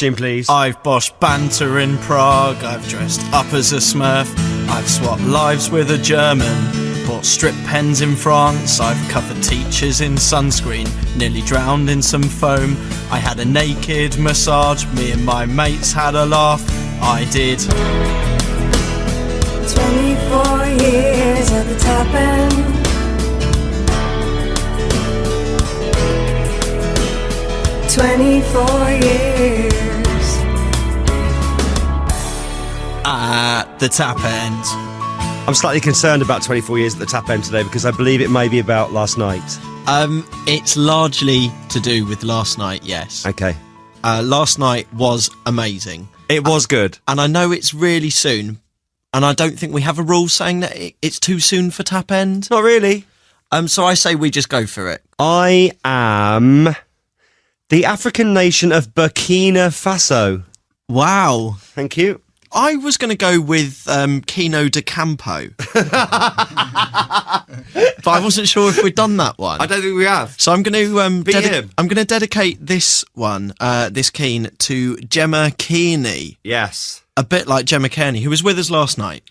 machine, please. I've boshed banter in Prague. I've dressed up as a Smurf. I've swapped lives with a German. Bought strip pens in France. I've covered teachers in sunscreen. Nearly drowned in some foam. I had a naked massage. Me and my mates had a laugh. I did. 24 years at the top end. "24 years at the tap end." I'm slightly concerned about 24 years at the tap end today because I believe it may be about last night. It's largely to do with last night, yes. Okay. Last night was amazing. It was good. And I know it's really soon, and I don't think we have a rule saying that it's too soon for tap end. Not really. So I say we just go for it. I am the African nation of Burkina Faso. Wow. Thank you. I was going to go with Kino de Campo. But I wasn't sure if we'd done that one. I don't think we have. So I'm going to I'm going to dedicate this one, this Keen, to Gemma Kearney. Yes. A bit like Gemma Kearney, who was with us last night.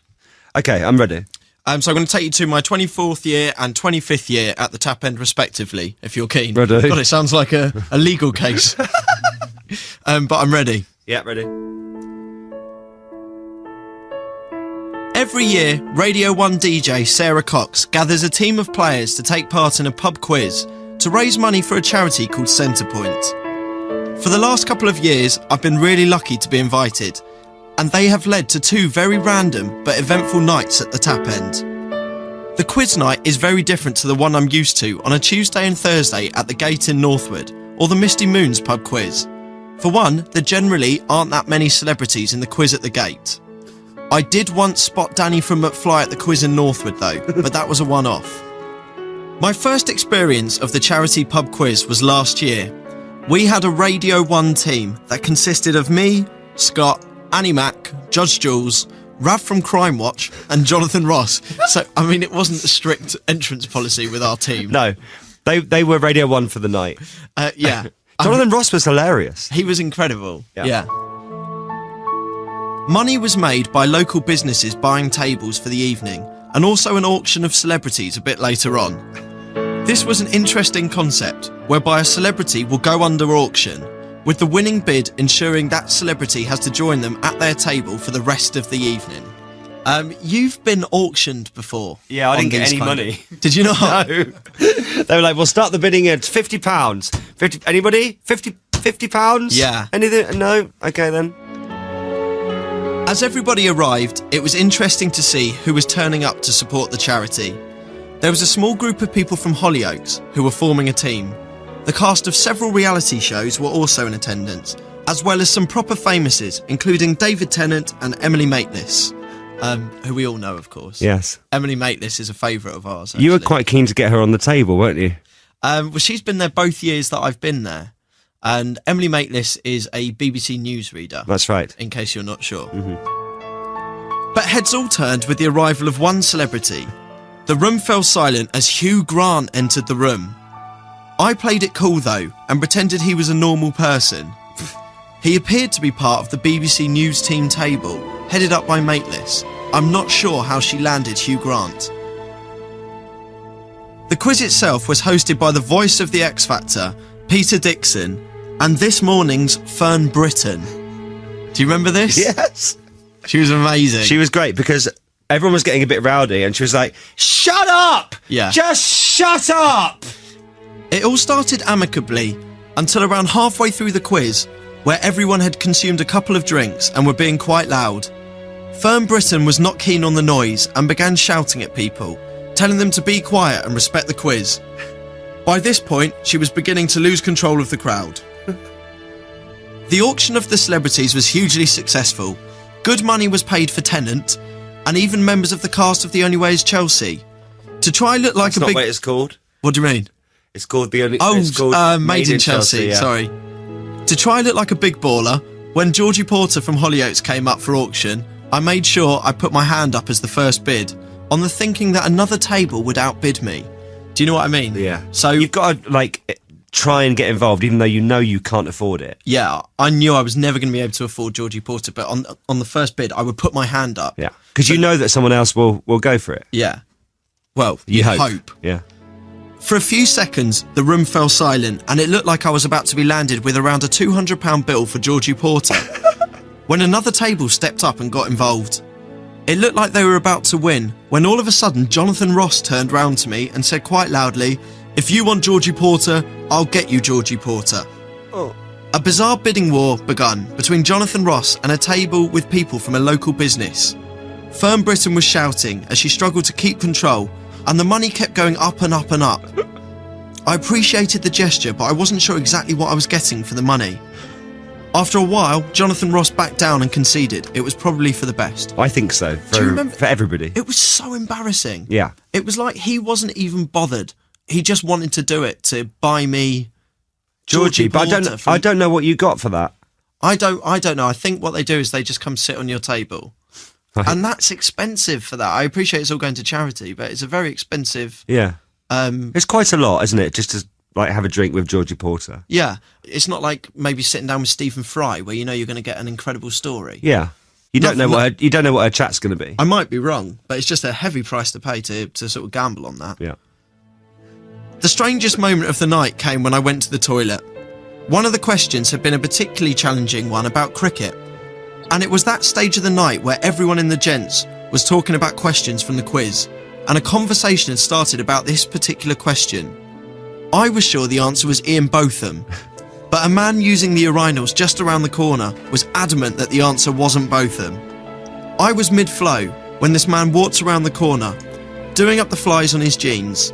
Okay, I'm ready. So I'm going to take you to my 24th year and 25th year at the tap end, respectively, if you're keen. Ready. God, it sounds like a legal case. But I'm ready. Yeah, ready. Every year, Radio 1 DJ Sara Cox gathers a team of players to take part in a pub quiz to raise money for a charity called Centrepoint. For the last couple of years, I've been really lucky to be invited, and they have led to two very random but eventful nights at the tap end. The quiz night is very different to the one I'm used to on a Tuesday and Thursday at the Gate in Northwood, or the Misty Moons pub quiz. For one, there generally aren't that many celebrities in the quiz at the Gate. I did once spot Danny from McFly at the quiz in Northwood though, but that was a one-off. My first experience of the charity pub quiz was last year. We had a Radio 1 team that consisted of me, Scott, Annie Mac, Judge Jules, Rav from Crime Watch and Jonathan Ross. So, I mean, it wasn't a strict entrance policy with our team. No, they were Radio 1 for the night. Yeah. Jonathan Ross was hilarious. He was incredible. Yeah. Money was made by local businesses buying tables for the evening, and also an auction of celebrities a bit later on. This was an interesting concept, whereby a celebrity will go under auction, with the winning bid ensuring that celebrity has to join them at their table for the rest of the evening. You've been auctioned before. Yeah, I didn't get any money. Did you not? No. They were like, we'll start the bidding at £50. 50, anybody? £50? Yeah. Anything? No? Okay then. As everybody arrived, it was interesting to see who was turning up to support the charity. There was a small group of people from Hollyoaks who were forming a team. The cast of several reality shows were also in attendance, as well as some proper famouses, including David Tennant and Emily Maitlis, who we all know, of course. Yes. Emily Maitlis is a favourite of ours, actually. You were quite keen to get her on the table, weren't you? Well, she's been there both years that I've been there. And Emily Maitlis is a BBC News reader. That's right. In case you're not sure. But heads all turned with the arrival of one celebrity. The room fell silent as Hugh Grant entered the room. I played it cool though, and pretended he was a normal person. He appeared to be part of the BBC News team table, headed up by Maitlis. I'm not sure how she landed Hugh Grant. The quiz itself was hosted by the voice of the X Factor, Peter Dixon, and this morning's Fern Britton. Do you remember this? Yes. She was amazing. She was great because everyone was getting a bit rowdy and she was like, shut up! Yeah. Just shut up! It all started amicably until around halfway through the quiz, where everyone had consumed a couple of drinks and were being quite loud. Fern Britton was not keen on the noise and began shouting at people, telling them to be quiet and respect the quiz. By this point, she was beginning to lose control of the crowd. The auction of the celebrities was hugely successful. Good money was paid for Tennant, and even members of the cast of The Only Way Is Chelsea. To try look like That's a not big... what it's called. What do you mean? It's called The Only... Oh, it's called Made in Chelsea, yeah. Sorry. To try look like a big baller, when Georgie Porter from Hollyoaks came up for auction, I made sure I put my hand up as the first bid, on the thinking that another table would outbid me. Do you know what I mean? Yeah. So you've got to, like, try and get involved, even though you know you can't afford it. Yeah, I knew I was never going to be able to afford Georgie Porter, but on the first bid, I would put my hand up. Yeah, because you know that someone else will go for it. Yeah. Well, You hope. hope. Yeah. For a few seconds, the room fell silent, and it looked like I was about to be landed with around a £200 bill for Georgie Porter, when another table stepped up and got involved. It looked like they were about to win, when all of a sudden Jonathan Ross turned round to me and said quite loudly, "If you want Georgie Porter, I'll get you Georgie Porter." Oh. A bizarre bidding war begun between Jonathan Ross and a table with people from a local business. Fern Britton was shouting as she struggled to keep control, and the money kept going up and up and up. I appreciated the gesture, but I wasn't sure exactly what I was getting for the money. After a while, Jonathan Ross backed down and conceded. It was probably for the best. I think so. Do you remember? For everybody. It was so embarrassing. Yeah. It was like he wasn't even bothered. He just wanted to do it to buy me Georgie, but I don't know what you got for that. I don't know. I think what they do is they just come sit on your table. Right. And that's expensive for that. I appreciate it's all going to charity, but it's a very expensive. Yeah. It's quite a lot, isn't it? Just to like have a drink with Georgie Porter. Yeah. It's not like maybe sitting down with Stephen Fry where you know you're going to get an incredible story. Yeah. You don't know what her chat's going to be. I might be wrong, but it's just a heavy price to pay to sort of gamble on that. Yeah. The strangest moment of the night came when I went to the toilet. One of the questions had been a particularly challenging one about cricket. And it was that stage of the night where everyone in the gents was talking about questions from the quiz, and a conversation had started about this particular question. I was sure the answer was Ian Botham, but a man using the urinals just around the corner was adamant that the answer wasn't Botham. I was mid-flow when this man walked around the corner, doing up the flies on his jeans.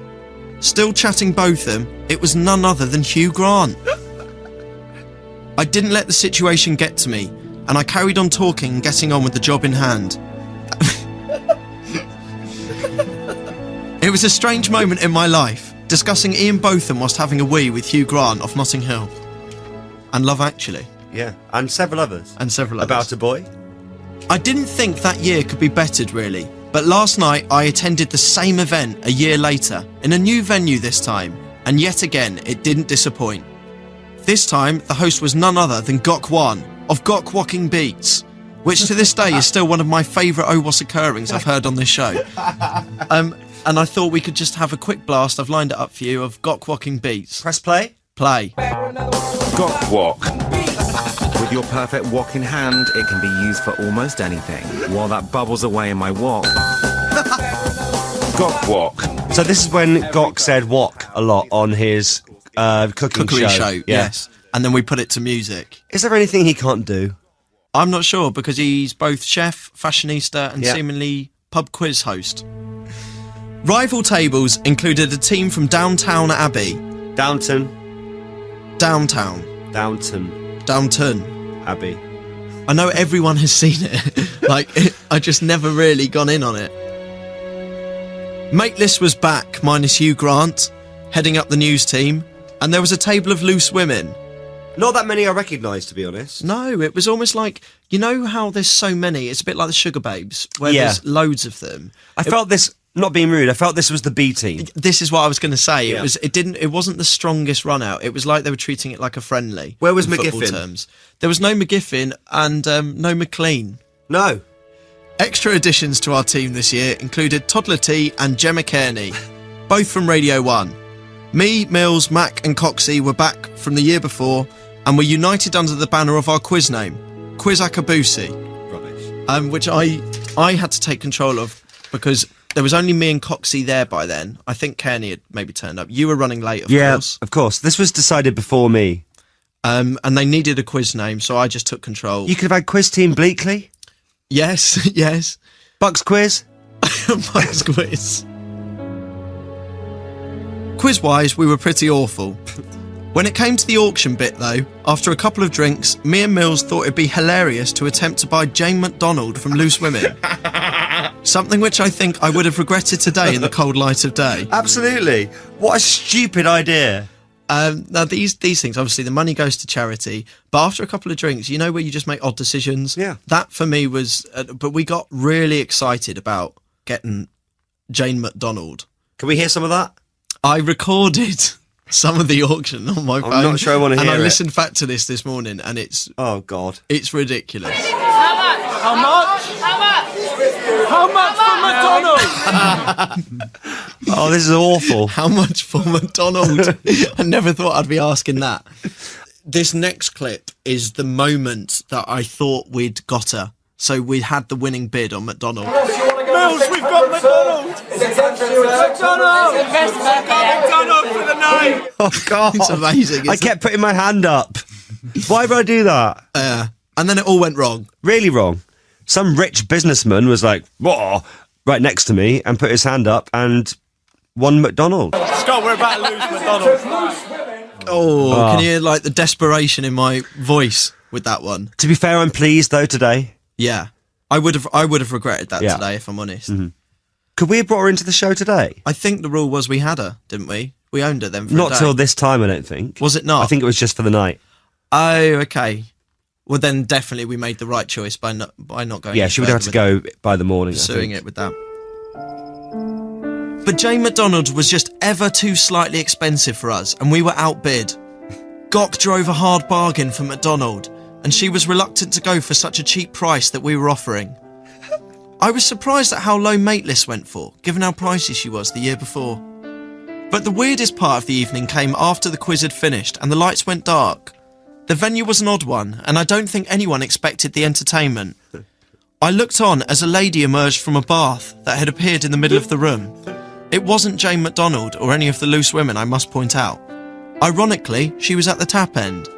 Still chatting Botham, it was none other than Hugh Grant. I didn't let the situation get to me, and I carried on talking and getting on with the job in hand. It was a strange moment in my life, discussing Ian Botham whilst having a wee with Hugh Grant off Notting Hill. And Love Actually. Yeah. And several others. About a boy. I didn't think that year could be bettered, really. But last night I attended the same event a year later, in a new venue this time, and yet again it didn't disappoint. This time the host was none other than Gok Wan of Gok Walking Beats, which to this day is still one of my favourite OWAS occurrings I've heard on this show. And I thought we could just have a quick blast. I've lined it up for you of Gok Walking Beats. Press play. Play. Gok Walk. With your perfect walk in hand, it can be used for almost anything. While that bubbles away in my walk. Gok Walk. So this is when Gok said "wok" a lot on his cookery show. Yeah. Yes. And then we put it to music. Is there anything he can't do? I'm not sure, because he's both chef, fashionista, and seemingly pub quiz host. Rival tables included a team from Downtown Abbey. Downton Abbey. I know everyone has seen it. I just never really gone in on it. Mateless was back, minus Hugh Grant, heading up the news team, and there was a table of loose women. Not that many I recognise, to be honest. No, it was almost like, you know how there's so many, it's a bit like the Sugar Babes, where there's loads of them. I felt this, not being rude, I felt this was the B team. This is what I was going to say. Yeah. It wasn't the strongest run out. It was like they were treating it like a friendly. Where was in football McGiffin? Terms. There was no McGiffin and no McLean. No. Extra additions to our team this year included Toddler T and Gemma Kearney, both from Radio 1. Me, Mills, Mac and Coxie were back from the year before and were united under the banner of our quiz name, Quiz Akabusi. Rubbish. Which I had to take control of because there was only me and Coxie there by then. I think Kearney had maybe turned up. You were running late, of course. Of course. This was decided before me. And they needed a quiz name, so I just took control. You could have had Quiz Team Bleakley. Yes, yes. Bucks Quiz. Bucks Quiz. Quiz-wise, we were pretty awful. When it came to the auction bit, though, after a couple of drinks, me and Mills thought it'd be hilarious to attempt to buy Jane McDonald from Loose Women. Something which I think I would have regretted today in the cold light of day. Absolutely. What a stupid idea. Now, these things, obviously, the money goes to charity, but after a couple of drinks, you know where you just make odd decisions? Yeah. That, for me, was... but we got really excited about getting Jane McDonald. Can we hear some of that? I recorded some of the auction on my phone. I'm not sure I want to hear it. And I listened back to this morning, and it's... Oh, God. It's ridiculous. How much? How much for McDonald's? Oh, this is awful. How much for McDonald's? I never thought I'd be asking that. This next clip is the moment that I thought we'd got her. So we had the winning bid on McDonald's. Mills, we've got McDonald's! McDonald's! McDonald's for the night! Oh, God. It's amazing. I kept putting my hand up. Why would I do that? And then it all went wrong. Really wrong. Some rich businessman was like, whoa, right next to me and put his hand up and won McDonald's. Scott, we're about to lose McDonald's. Can you hear like the desperation in my voice with that one? To be fair, I'm pleased though today. Yeah. I would have regretted that today, if I'm honest. Mm-hmm. Could we have brought her into the show today? I think the rule was we had her, didn't we? We owned her then for Not a day. till this time, I don't think. Was it not? I think it was just for the night. Oh, okay. Well, then definitely we made the right choice by not going. Yeah, she would have to go by the morning. Pursuing it with that. But Jane McDonald was just ever too slightly expensive for us, and we were outbid. Gok drove a hard bargain for McDonald, and she was reluctant to go for such a cheap price that we were offering. I was surprised at how low Mateless went for, given how pricey she was the year before. But the weirdest part of the evening came after the quiz had finished and the lights went dark. The venue was an odd one, and I don't think anyone expected the entertainment. I looked on as a lady emerged from a bath that had appeared in the middle of the room. It wasn't Jane McDonald or any of the loose women, I must point out. Ironically, she was at the tap end.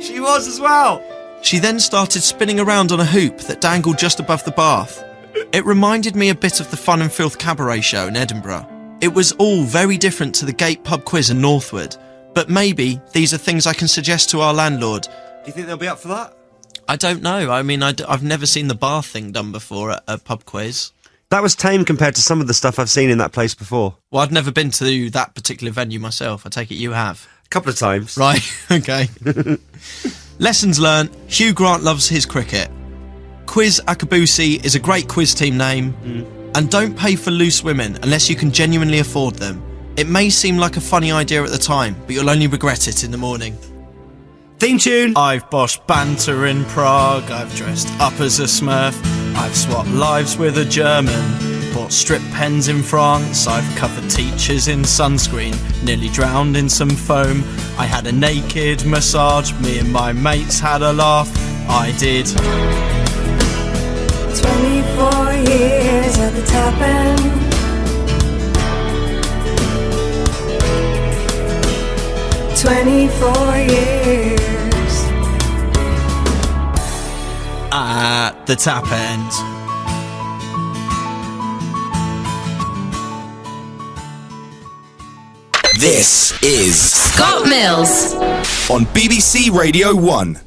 She was as well. She then started spinning around on a hoop that dangled just above the bath. It reminded me a bit of the Fun and Filth cabaret show in Edinburgh. It was all very different to the Gate pub quiz in Northwood, but maybe these are things I can suggest to our landlord. Do you think they'll be up for that? I don't know. I mean, I've never seen the bath thing done before at a pub quiz. That was tame compared to some of the stuff I've seen in that place before. Well, I've never been to that particular venue myself. I take it you have. A couple of times. Right, okay. Lessons learned. Hugh Grant loves his cricket. Quiz Akabusi is a great quiz team name. And don't pay for loose women unless you can genuinely afford them. It may seem like a funny idea at the time, but you'll only regret it in the morning. Theme tune. I've boshed banter in Prague. I've dressed up as a Smurf. I've swapped lives with a German. Bought strip pens in France. I've covered teachers in sunscreen. Nearly drowned in some foam. I had a naked massage. Me and my mates had a laugh. I did. 24 years at the top end. "24 years." At the tap end. This is Scott Mills on BBC Radio 1.